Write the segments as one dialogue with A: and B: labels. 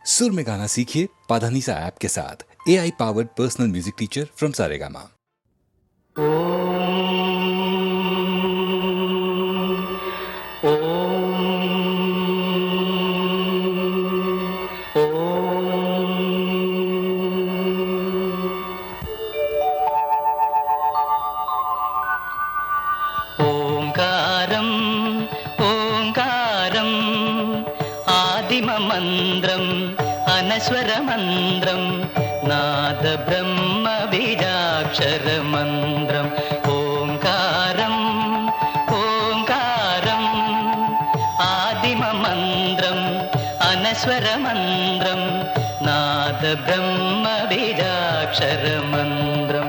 A: सुर में गाना सीखिए पाधानीसा ऐप के साथ। AI powered personal music teacher from Saregama.
B: ఓంకారం ఓంకారం ఆదిమ మంత్రం అనస్వర మంత్రం నాద బ్రహ్మ బీజాక్షర మంత్రం ఓంకారం ఓంకారం ఆదిమ మంత్రం అనస్వర మంత్రం నాద బ్రహ్మ బీజాక్షర మంత్రం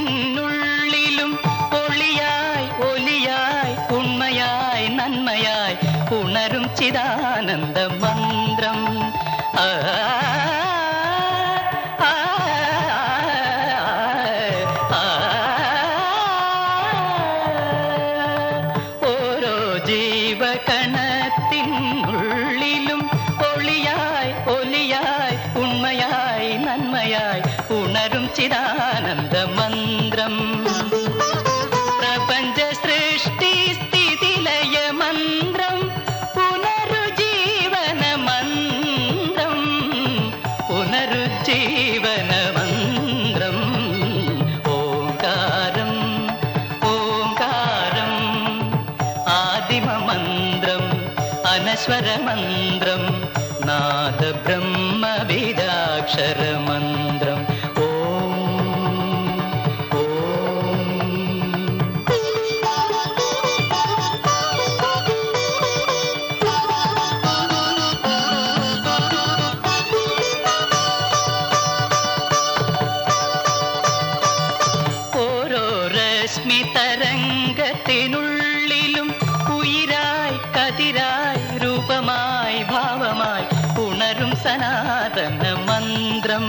B: ജീവകണത്തിനുള്ളിലും ഒളിയായി ഒലിയായി ഉണ്മയായി നന്മയായി ഉണരും ചിദാനന്ദ മന്ത്രം ഓരോ ജീവകണത്തിനുള്ളിലും ഒളിയായി ഒലിയായി ഉണ്മയായി നന്മയായി ഉണരും ചിദാനന്ദ മന്ത്രം പ്രപഞ്ച സൃഷ്ടി സ്ഥിതി ലയ മന്ത്രം പുനരുജ്ജീവന മന്ത്രം പുനരുജ്ജീവന മന്ത്രം ഓംകാരം ഓംകാരം ആദിമ മന്ത്രം അനശ്വര മന്ത്രം നാദ ബ്രഹ്മ ബീജാക്ഷര മന്ത്രം തരംഗത്തിനുള്ളിലും ഉയിരായി കതിരായി രൂപമായി ഭാവമായി ഉണരും സനാതന മന്ത്രം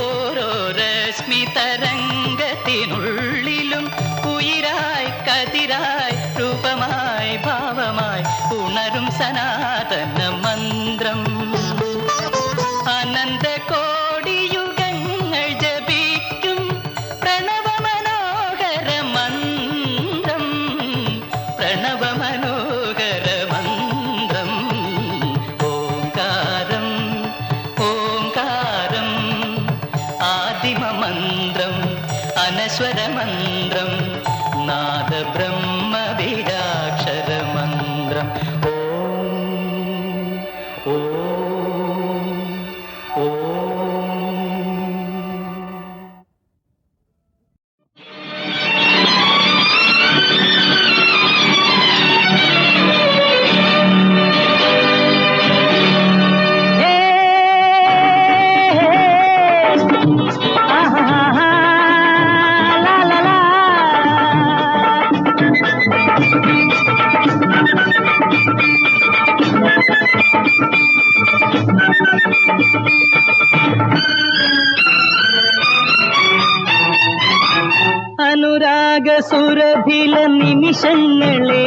B: ഓരോ രശ്മി തരംഗത്തിനുള്ളിലും ഉയിരായി കതിരായി രൂപമായി ഭാവമായി ഉണരും സനാതന മന്ത്രം അനന്ത കോടിയുഗങ്ങൾ ജപിക്കും പ്രണവമനോഹര മന്ത്രം പ്രണവമനോഹര മന്ത്രം ഓംകാരം ഓംകാരം ആദിമ മന്ത്രം അനശ്വര മന്ത്രം നാദ ബ്രഹ്മ ബീജാക്ഷര മന്ത്രം അനുരാഗ സുരഭില നിമിഷങ്ങളെ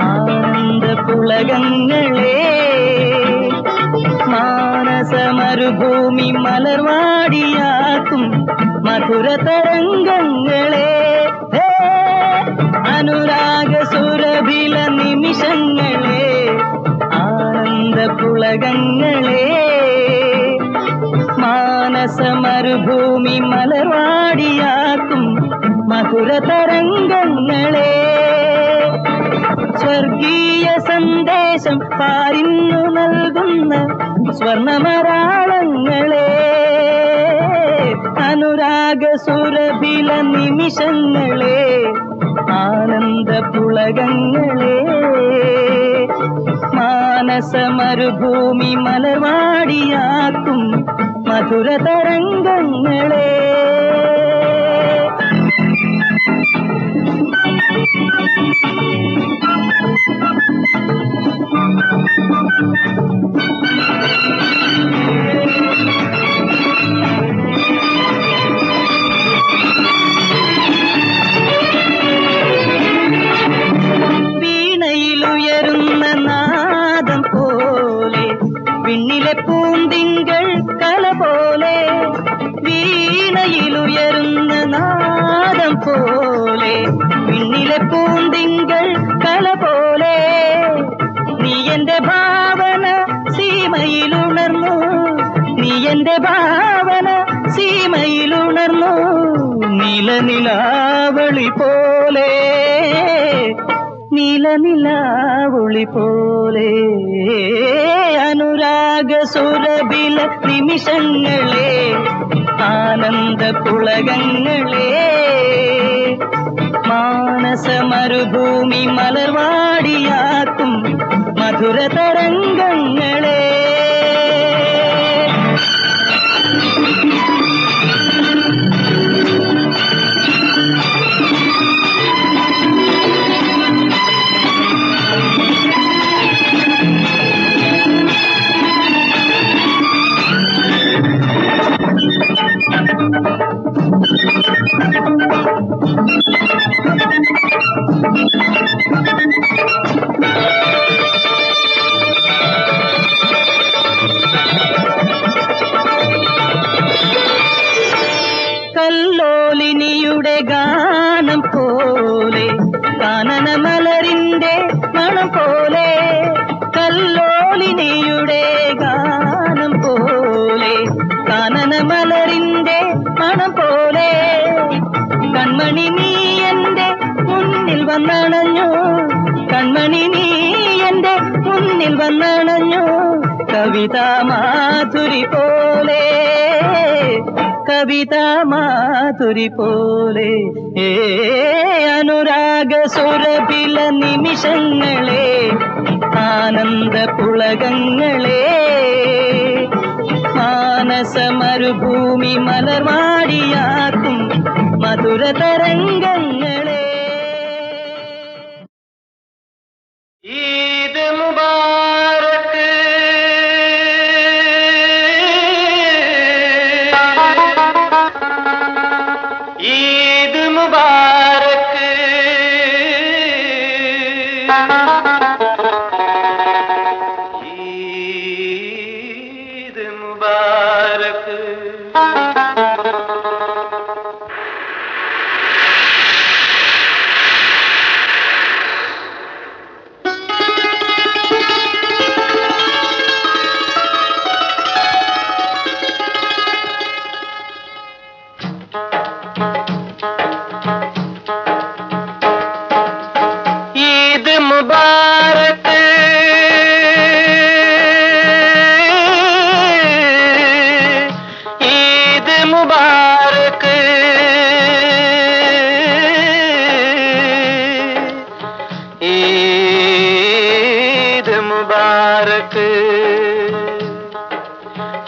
B: ആനന്ദ പുളകങ്ങളെ മാനസ മരുഭൂമി മലർവാടിയാക്കും മധുര തരംഗങ്ങളെ അനുരാഗ സുരഭില നിമിഷങ്ങളെ ആനന്ദ പുളകങ്ങളെ മാനസ മരുഭൂമി മലർവാടിയാക്കും മധുര തരംഗങ്ങളെ സ്വർഗീയ സന്ദേശം പാരിന്നു നൽകുന്ന സ്വർണമരാളങ്ങളെ അനുരാഗ സുരഭില നിമിഷങ്ങളെ ആനന്ദ പുളകങ്ങളെ മാനസ മരുഭൂമി മലർവാടിയാക്കും മധുര തരംഗങ്ങളെ കണ്ണിലെ പൂന്തിങ്കൾ കല പോലെ നീ എന്റെ ഭാവന സീമയിലുണർന്നു, നീ എന്റെ ഭാവന സീമയിലുണർന്നു. നീലനിലാവളി പോലെ, നീലനിലാവളി പോലെ അനുരാഗ സുരഭില നിമിഷങ്ങളെ, ആനന്ദ പുളകങ്ങളെ, മാനസ മരുഭൂമി മലർവാടിയാക്കും മധുര തരംഗങ്ങളെ. കല്ലോലിനിയുടെ ഗാനം പോലെ, കാനന മലരിന്റെ മണം പോലെ, കല്ലോലിനിയുടെ ഗാനം പോലെ, കാനന മലരിന്റെ മണം പോലെ, കൺമണി നീ എന്റെ മുന്നിൽ വന്നണഞ്ഞു, കൺമണി നീ എന്റെ മുന്നിൽ വന്നണഞ്ഞു. കവിതാ മാധുരി പോലെ, കവിതാ മാധുരി പോലെ അനുരാഗ സുരഭില നിമിഷങ്ങളെ, ആനന്ദ പുളകങ്ങളെ, മാനസ മരുഭൂമി മലർവാടിയാക്കും മധുര തരംഗങ്ങളെ. ഈദ് മുബാരക്, ഈദ് മുബാരക്, ഈദ് മുബാരക്. ഈദ് മുബാരക്, ഈദ് മുബാരക്, ഈദ് മുബാരക്.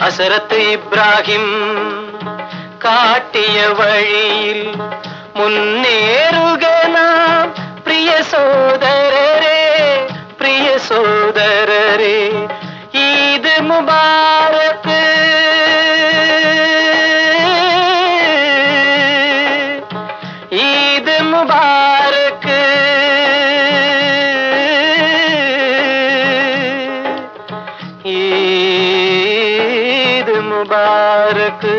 B: ഹസ്രത്ത് ഇബ്രാഹിം കാട്ടിയ വഴിയിൽ മുന്നേറുക നാം പ്രിയ സോദരരെ, പ്രിയ സോദരരെ. ഈദ് മുബാരക്, ഈദ് മുബാരക്, ഈദ് മുബാരക്.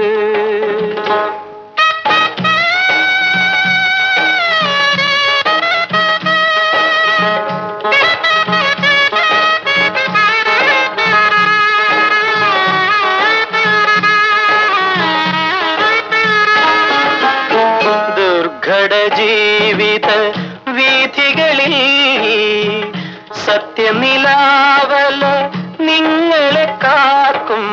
B: ജീവിത വീഥികളിൽ സത്യനിലാവല നിങ്ങളെ കാക്കും,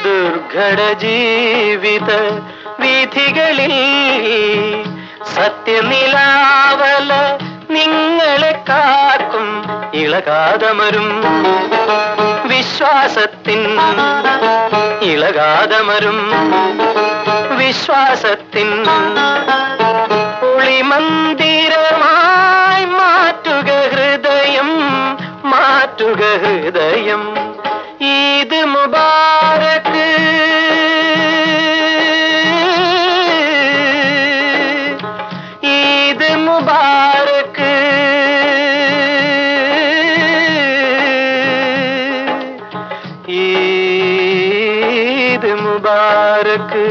B: ദുർഘട ജീവിത വീഥികളിൽ സത്യനിലാവല നിങ്ങളെ കാക്കും. ഇളകാതമരും വിശ്വാസത്തിൻ, ഇളകാതമരും വിശ്വാസത്തിൻ ഒളിമന്ദിരമായി മാറ്റുക ഹൃദയം, മാറ്റുക ഹൃദയം. ഈദ് മുബാരക്, ഈദ് മുബാരക്, ഈദ് മുബാരക്.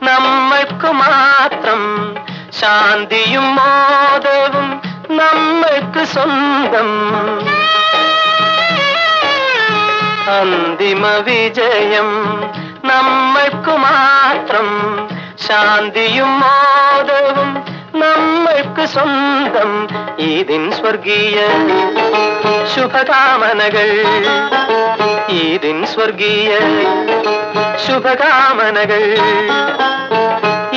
B: നമ്മൾക്കു മാത്രം, ശാന്തിയും മോദവും നമ്മൾക്ക് സ്വന്തം. അന്തിമ വിജയം നമ്മൾക്കു മാത്രം, ശാന്തിയും മോദവും നമ്മൾക്ക് സ്വന്തം. ഈദിൻ സ്വർഗീയ ശുഭകാമനകൾ, ഈദിൻ സ്വർഗീയ ശുഭകാമനകൾ.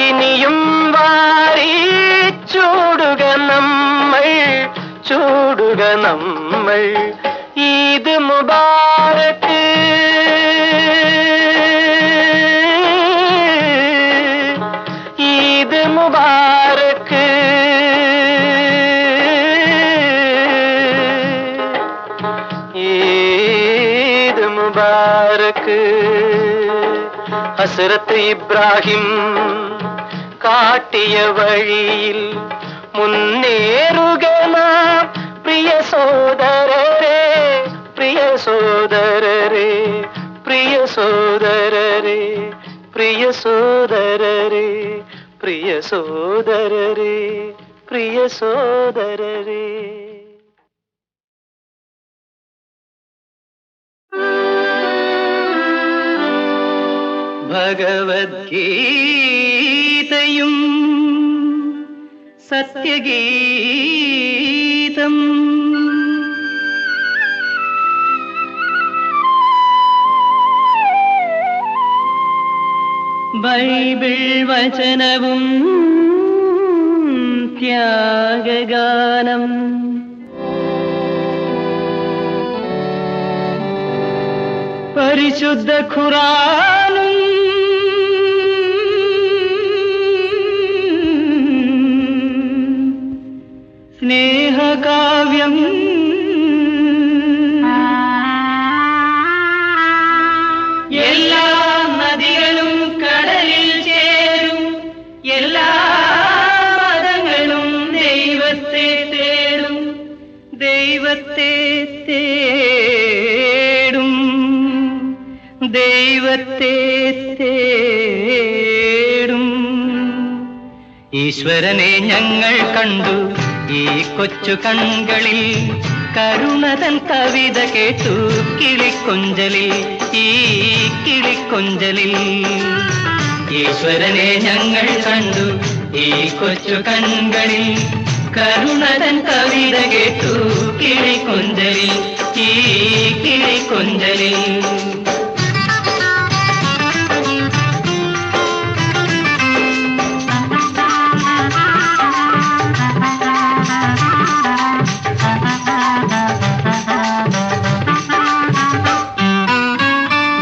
B: ഇനിയും വാരി ചൂടുക നമ്മൾ, ചൂടുക നമ്മൾ. ഈദ് മുബാരക്ക്, ഈദ് മുബാരക്ക്, ഈദ് മുബാരക്ക്. ഹസ്രത്ത് ഇബ്രാഹിം കാട്ടിയ വഴിയിൽ മുന്നേറുക നാം, പ്രിയ സോദരരെ, പ്രിയ സോദരരെ, പ്രിയ സോദരരെ, പ്രിയ സോദരരെ, പ്രിയ സോദരരെ, പ്രിയ സോദരരെ. ഭഗവദ്ഗീതയും സത്യഗീതം, ബൈബിൾ വചനവും ത്യാഗഗാനം, പരിശുദ്ധ ഖുർആനും സ്നേഹകാവ്യം, എല്ലാ നദികളും കടലിൽ ചേരും, എല്ലാ മതങ്ങളും ദൈവത്തെ തേടും, ദൈവത്തെ തേടും, ദൈവത്തെ തേടും. ഈശ്വരനെ ഞങ്ങൾ കണ്ടു ഈ കൊച്ചു കൺകളിൽ, കരുണതൻ കവിത കേട്ടു കിളിക്കൊഞ്ചലിൽ, ഈ കിളിക്കൊഞ്ചലിൽ. ഈശ്വരനെ ഞങ്ങൾ കണ്ടു ഈ കൊച്ചു കൺകളിൽ, കരുണതൻ കവിത കേട്ടു കിളിക്കൊഞ്ചലിൽ, ഈ കിളിക്കൊഞ്ചലിൽ.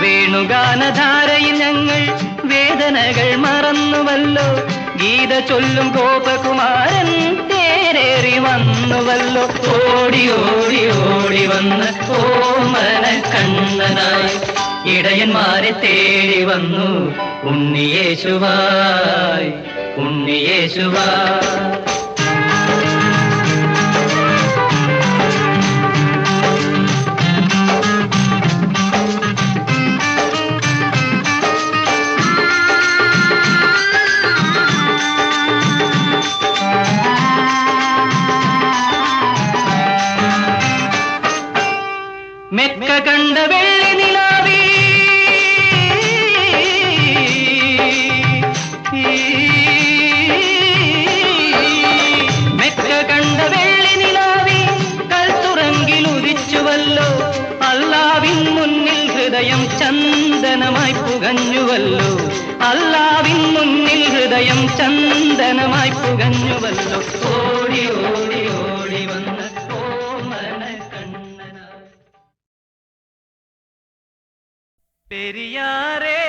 B: വേണുഗാനധാരയിൽ ഞങ്ങൾ വേദനകൾ മറന്നുവല്ലോ, ഗീത ചൊല്ലും ഗോപകുമാരൻ തേരേറി വന്നുവല്ലോ. ഓടി ഓടി ഓടി വന്ന് ഓമന കണ്ണനായി ഇടയന്മാരെ തേടി വന്നു ഉണ്ണിയേശുവായി, ഉണ്ണിയേശുവായി. മെക്ക കണ്ട വെള്ളി നിലാവി, മെക്ക കണ്ട വെള്ളി നിലാവി, കൽത്തുറങ്കിൽ ഉദിച്ചുവല്ലോ. അല്ലാവിൻ മുന്നിൽ ഹൃദയം ചന്ദനമായി പുകഞ്ഞുവല്ലോ, അല്ലാവിൻ മുന്നിൽ ഹൃദയം ചന്ദനമായി പുകഞ്ഞുവല്ലോ. ഓടി ഓടി ഓടി വന്ന് ഓമന കണ്ണനായി. പെരിയാറേ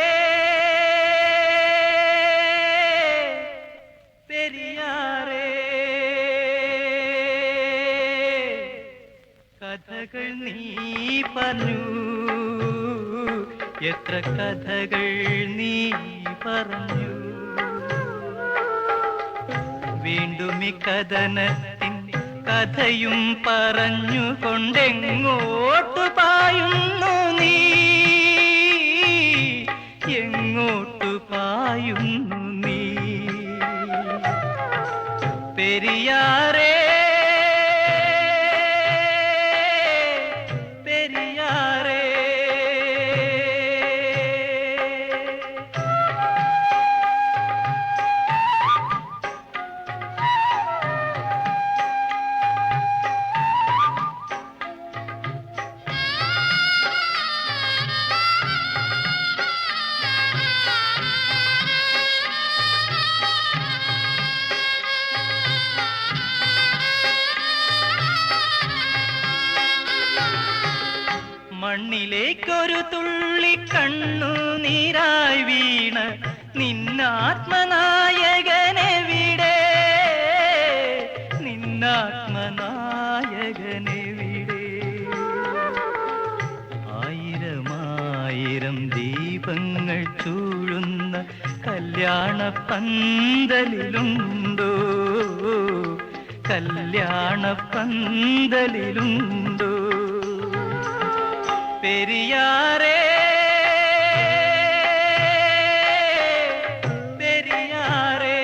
B: പെരിയാറേ, കഥകൾ നീ പറഞ്ഞു, എത്ര കഥകൾ നീ പറഞ്ഞു. വീണ്ടും ഈ കഥനത്തിൻ കഥയും പറഞ്ഞുകൊണ്ടെങ്ങോട്ടു പായുന്നു നീ, എങ്ങോട്ടു പായുന്നു പായുന്നു നീ പെരിയാറേ പെരിയാറേ മണ്ണിലേക്കൊരു തുള്ളി കണ്ണുനീരായി വീണ നിന്നാത്മനായകനെവിടെ നിന്നാത്മനായകനെവിടെ ആയിരമായിരം ദീപങ്ങൾ ചൂഴുന്ന കല്യാണ പന്തലിലുണ്ടോ കല്യാണ പന്തലിലുണ്ടോ പെരിയാറേ പെരിയാറേ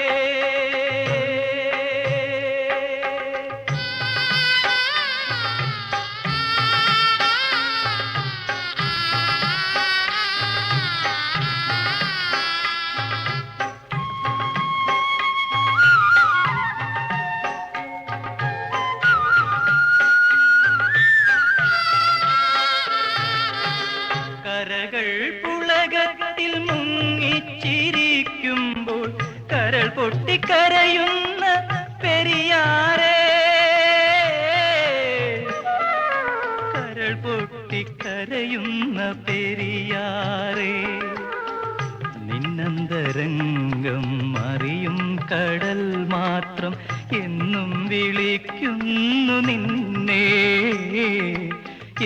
B: കരകൾ പുളകത്തിൽ മുങ്ങിച്ചിരിക്കുമ്പോൾ കരൾ പൊട്ടിക്കരയുന്ന പെരിയാറേ കരൾ പൊട്ടിക്കരയുന്ന പെരിയാറേ നിന്നന്തരംഗം അറിയും കടൽ മാത്രം എന്നും വിളിക്കുന്നു നിന്നെ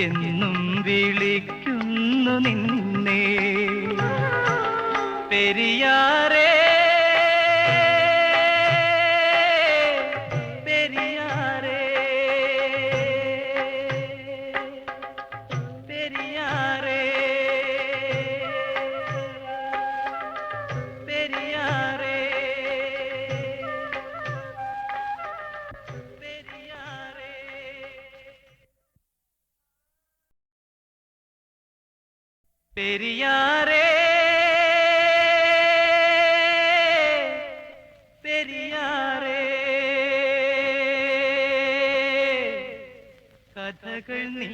B: എന്നും വിളിക്കുന്നു നിന്നെ പെരിയാറേ പെരിയാറേ പെരിയാറേ പെരിയാറേ പെരിയാറേ പെരിയാറേ പെരിയാറേ കഥകൾ നീ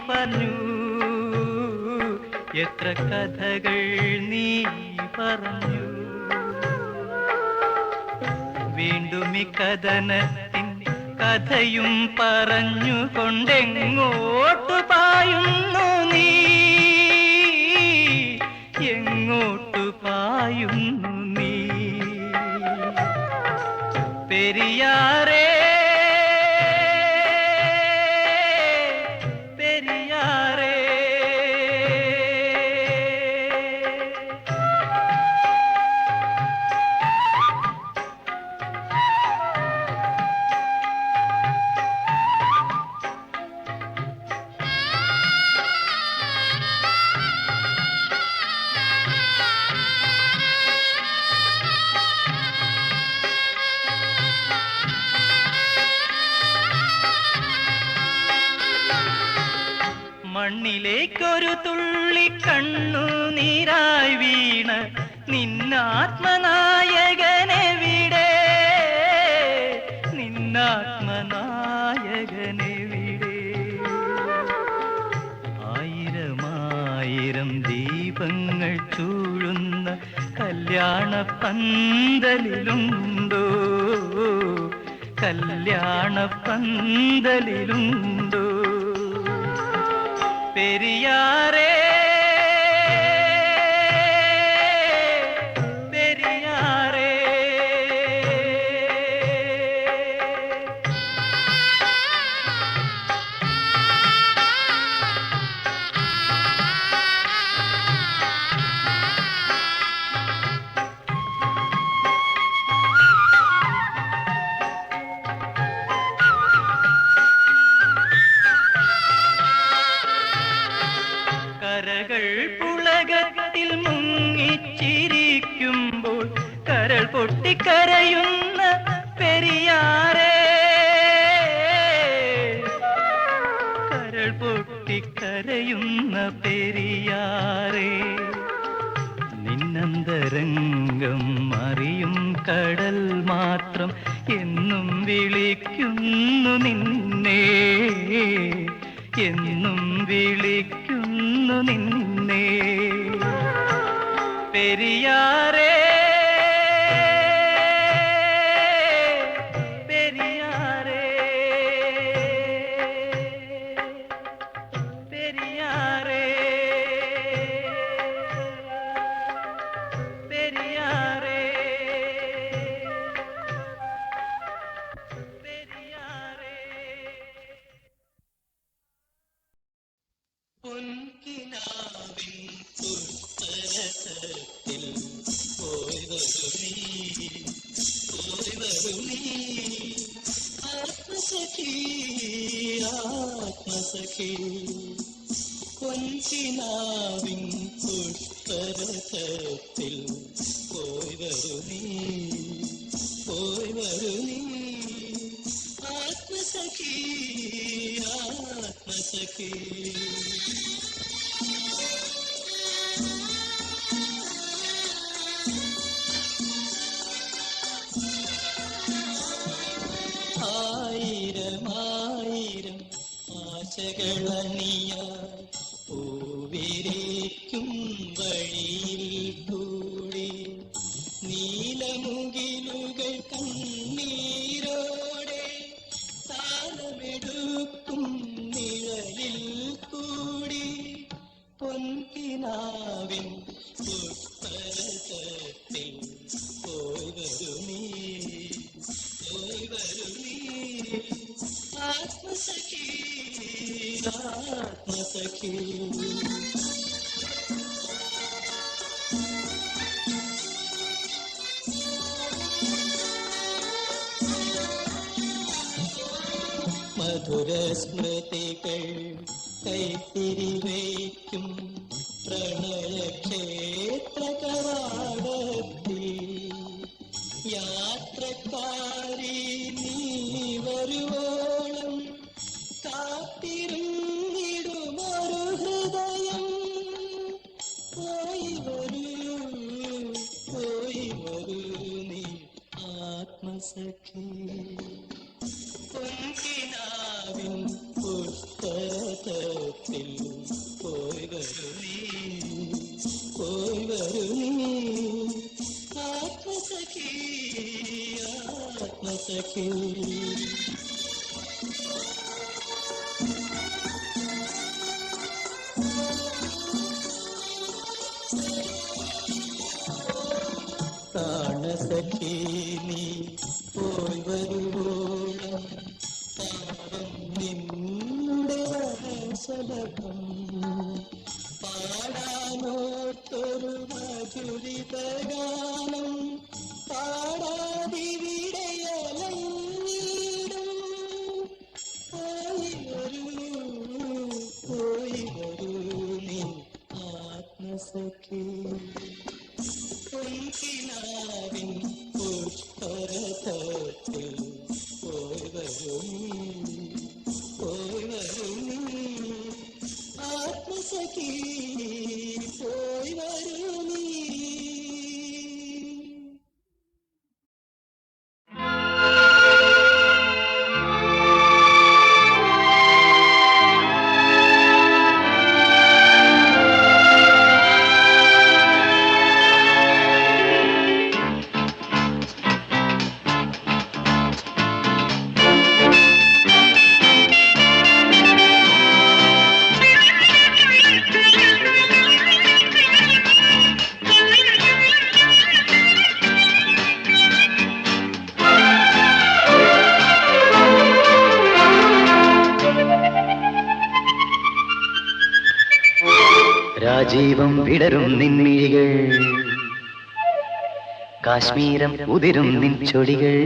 B: പറഞ്ഞു എത്ര കഥകൾ നീ പറഞ്ഞു വീണ്ടും ഈ കഥനത്തിൻ കഥയും പറഞ്ഞുകൊണ്ടെങ്ങോട്ടു പായുന്നു നീ എങ്ങോട്ടു പായുന്നു നീ പെരിയാറേ പെരിയാറേ മണ്ണിലേക്കൊരു തുള്ളി കണ്ണുനീരായി വീണ നിന്നാത്മനായകനെവിടെ നിന്നാത്മനായകനെവിടെ ആയിരമായിരം ദീപങ്ങൾ ചൂഴുന്ന കല്യാണ പന്തലിലുണ്ടോ കല്യാണ പന്തലിലുണ്ടോ പെരിയാറേ പെരിയാറേ പൊട്ടിക്കരയുന്ന പെരിയാറേ, കരൾ പൊട്ടിക്കരയുന്ന പെരിയാറേ, നിന്നന്തരംഗം അറിയും കടൽ മാത്രം എന്നും വിളിക്കുന്നു നിന്നെ, എന്നും വിളിക്കുന്നു നിന്നെ പെരിയാറേ, പെരിയാറേ, പെരിയാറേ, പെരിയാറേ, പെരിയാറേ. പൊൻകിനാവിൻ പുസ്തകത്തിൽ പോയി വരൂ നീ, പോയി വരൂ നീ, ആത്മസഖി, ആത്മസഖി. പൊൻകിനാവിൻ പുസ്തകത്തിൽ പോയി വരൂ നീ, പോയി വരൂ നീ, ആത്മസഖി, ആത്മസഖി. ആയിരമായിരം ആശകളണിയായി പൂവിരിക്കും വഴിയിൽ കൂടി നീലമുകിലുകൾ കണ്ണീരോടെ താളമെടുക്കും നിഴലിൽ കൂടി പൊൻകിനാവിൻ പുഷ്പരസത്തിൽ പോയി വരൂ നീ, പോയി വരൂ നീ, ആത്മസഖി, ആത്മസഖി. മധുര സ്മൃതികൾ കൈത്തിരി വയ്ക്കും പ്രണയക്ഷേത്ര കവാടത്തിൽ യാത്രക്കാരി നീ വരുവോളം കാത്തിരുന്നിടുമൊരു ഹൃദയം. പോയി വരൂ, പോയി വരൂ നീ, ആത്മസഖി. പൊൻകിനാവിൻ പുസ്തകത്തിൽ പോയി വരൂ നീ, പോയി വരൂ നീ, ആത്മസഖി, ആത്മസഖി. പ്രാണസഖി നീ പോയി വരുവോളം പാവം നിന്നുടെ വരസലഭം പാടാനോർത്തൊരു മധുരിതഗാനം പാടാതിവിടയലഞ്ഞിടും. പോയി വരൂ, പോയി വരൂ നീ, ആത്മസഖി. പൊൻകിനാവിൻ പുഷ്പരസത്തിൽ പോയി വരൂ നീ, പോയി വരൂ നീ, ആത്മസഖി, പോയി വരൂ നീ.
C: രാജീവം വിടരും നിൻമിഴികൾ, കാശ്മീരം ഉതിരും നിൻ ചൊടികൾ.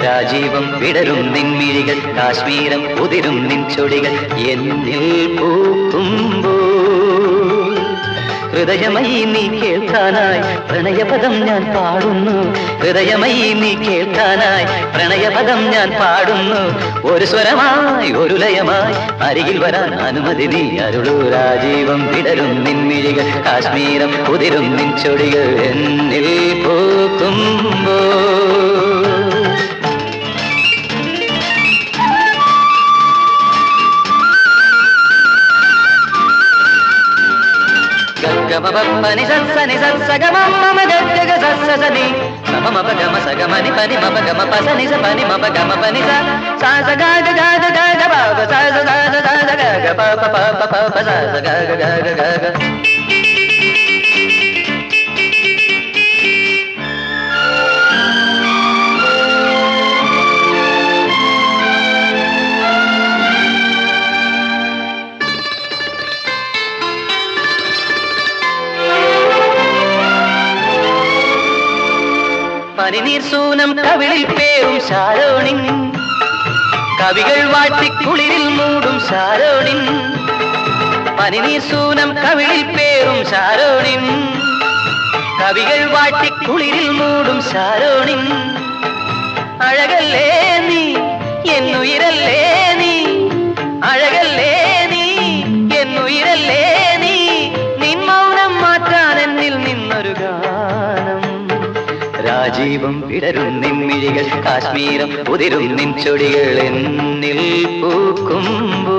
C: രാജീവം വിടരും നിൻമിഴികൾ, കാശ്മീരം ഉതിരും നിൻ ചൊടികൾ എന്നിൽ പൂക്കുമ്പോൾ ഹൃദയമയി നീ കേൾക്കാനായി പ്രണയപദം ഞാൻ പാടുന്നു. ഹൃദയമയി നീ കേൾക്കാനായി പ്രണയപദം ഞാൻ പാടുന്നു. ഒരു സ്വരമായി ഒരു ലയമായി അരികിൽ വരാൻ അനുമതി നീ അരുളൂ. രാജീവം വിടരും നിൻമിഴികൾ, കാശ്മീരം ഉതിരും നിൻ ചൊടികൾ എന്നിൽ പൂക്കുമ്പോ. గమపని సని సగమ గగ సని సమమ గమ సగమని పని మప గమ పసని సని మప గమ పని సా గ గ గ గ గ బాబ సా స స స గ గ ప ప ప ప ప సా గ గ గ గ గ. പനിനീർ സൂനം കവിളിൽ പേരും ശാരോണിൻ, കവികൾ വാട്ടി കുളിരിൽ മൂടും ശാരോണിൻ. പനിനീർ സൂനം കവിളിൽ പേരും ശാരോണിൻ, കവികൾ വാട്ടി കുളിരിൽ മൂടും ശാരോണിൻ. അഴകല്ലേ നീ എന്നുയിരല്ലേ നീ, അഴകല്ലേ നീ എന്നുയിരല്ലേ നീ, നിൻ മൗനം മാറ്റാൻ എന്നിൽ നിന്നൊരു ഗാനം. രാജീവം വിടരും നിൻമിഴികൾ, കാശ്മീരം ഉതിരും നിൻ ചൊടികൾ എന്നിൽ പൂക്കുമ്പോ.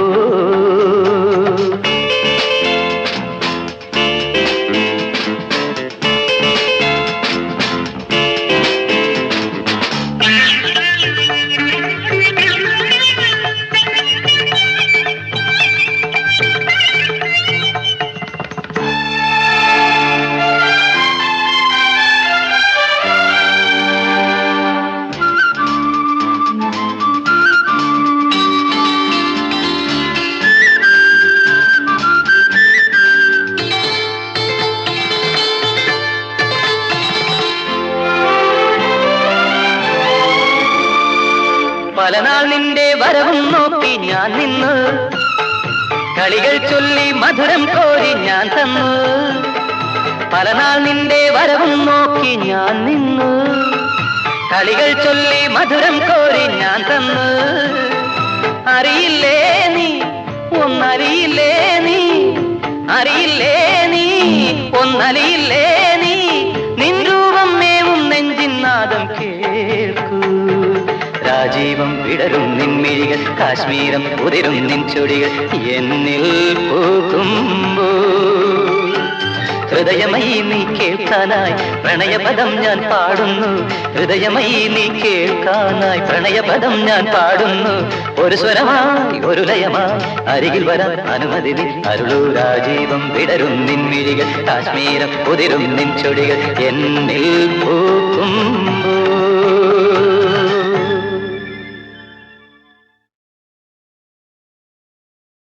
C: പലനാൾ നിന്റെ വരവും നോക്കി ഞാൻ നിന്ന്, കളികൾ ചൊല്ലി മധുരം കോരി ഞാൻ തന്നു. പലനാൾ നിന്റെ വരവും നോക്കി ഞാൻ നിന്നു, കളികൾ ചൊല്ലി മധുരം കോരി ഞാൻ തന്നു. അറിയില്ലേ നീ ഒന്നറിയില്ലേ നീ, അറിയില്ലേ നീ ഒന്നറിയില്ലേ നീ, നിൻ രൂപം മേവും നെഞ്ചിൻ നാദം കേൾക്കൂ. രാജീവം വിടരും നിൻമിഴികൾ, കാശ്മീരം ഉതിരും നിൻ ചൊടികൾ എന്നിൽ പൂക്കുമ്പോ. ഹൃദയമയി നീ കേൾക്കാനായി പ്രണയപദം ഞാൻ പാടുന്നു. ഹൃദയമയി നീ കേൾക്കാനായി പ്രണയപദം ഞാൻ പാടുന്നു. ഒരു സ്വരമായി ഒരു ലയമായി അരികിൽ വരാൻ അനുമതി നീ അരുളൂ. രാജീവം വിടരും നിൻമിഴികൾ, കാശ്മീരം ഉതിരും നിൻ ചൊടികൾ എന്നിൽ പൂക്കും.